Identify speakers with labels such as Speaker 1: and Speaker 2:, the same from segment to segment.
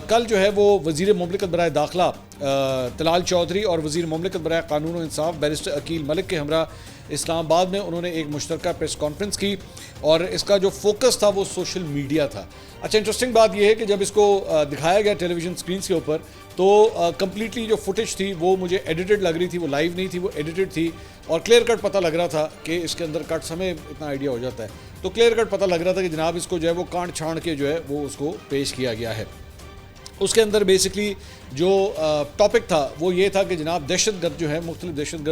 Speaker 1: کل جو ہے وہ وزیر مملکت برائے داخلہ طلال چودھری اور وزیر مملکت برائے قانون و انصاف بیرسٹر عقیل ملک کے ہمراہ اسلام آباد میں انہوں نے ایک مشترکہ پریس کانفرنس کی اور اس کا جو فوکس تھا وہ سوشل میڈیا تھا. اچھا انٹرسٹنگ بات یہ ہے کہ جب اس کو دکھایا گیا ٹیلی ویژن اسکرینس کے اوپر تو کمپلیٹلی جو فوٹیج تھی وہ مجھے ایڈیٹڈ لگ رہی تھی, وہ لائیو نہیں تھی, وہ ایڈیٹڈ تھی اور کلیئر کٹ پتہ لگ رہا تھا کہ اس کے اندر کٹس, ہمیں اتنا آئیڈیا ہو جاتا ہے تو کلیئر کٹ پتہ لگ رہا تھا کہ جناب اس کو جو ہے وہ کانٹ چھانٹ کے جو ہے وہ اس کو پیش کیا گیا ہے. اس کے اندر بیسکلی جو ٹاپک تھا وہ یہ تھا کہ جناب دہشت گرد جو ہے, مختلف دہشت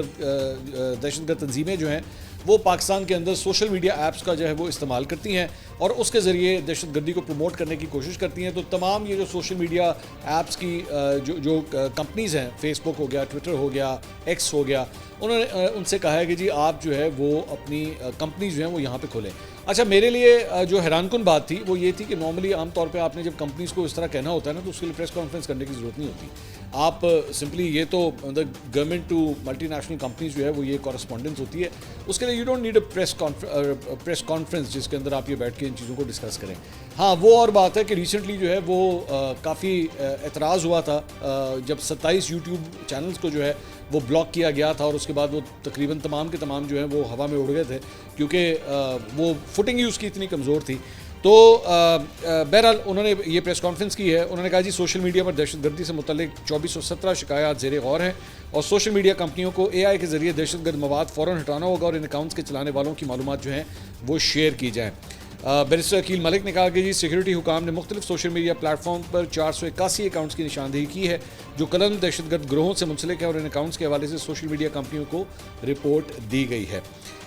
Speaker 1: گرد تنظیمیں جو ہیں وہ پاکستان کے اندر سوشل میڈیا ایپس کا جو ہے وہ استعمال کرتی ہیں اور اس کے ذریعے دہشت گردی کو پروموٹ کرنے کی کوشش کرتی ہیں. تو تمام یہ جو سوشل میڈیا ایپس کی جو کمپنیز ہیں, فیس بک ہو گیا, ٹویٹر ہو گیا, ایکس ہو گیا, انہوں نے ان سے کہا ہے کہ جی آپ جو ہے وہ اپنی کمپنیز جو ہیں وہ یہاں پہ کھولیں. اچھا میرے لیے جو حیران کن بات تھی وہ یہ تھی کہ نارملی عام طور پہ آپ نے جب کمپنیز کو اس طرح کہنا ہوتا ہے نا تو اس کے لیے پریس کانفرنس کرنے کی ضرورت نہیں ہوتی. آپ سمپلی یہ تو government to multinational companies جو ہے وہ یہ کورسپونڈنس ہوتی ہے, اس کے لیے you don't need a press conference جس کے اندر آپ یہ بیٹھ کے ان چیزوں کو ڈسکس کریں. ہاں وہ اور بات ہے کہ ریسنٹلی جو ہے وہ کافی اعتراض ہوا تھا جب 27 یوٹیوب چینلز کو جو ہے وہ بلاک کیا گیا تھا اور اس کے بعد وہ تقریباً تمام کے تمام جو ہیں وہ ہوا میں اڑ گئے تھے کیونکہ وہ فوٹنگ یوز کی اتنی کمزور تھی. تو بہرحال انہوں نے یہ پریس کانفرنس کی ہے. انہوں نے کہا جی سوشل میڈیا پر دہشت گردی سے متعلق 2417 شکایات زیر غور ہیں اور سوشل میڈیا کمپنیوں کو اے آئی کے ذریعے دہشت گرد مواد فوراً ہٹانا ہوگا اور ان اکاؤنٹس کے چلانے والوں کی معلومات جو ہیں وہ شیئر کی جائیں. بیرسٹر عقیل ملک نے کہا کہ جی سیکیورٹی حکام نے مختلف سوشل میڈیا پلیٹ فارم پر 481 اکاؤنٹس کی نشاندہی کی ہے جو کلن دہشت گرد گروہوں سے منسلک ہے اور ان اکاؤنٹس کے حوالے سے سوشل میڈیا کمپنیوں کو رپورٹ دی گئی ہے.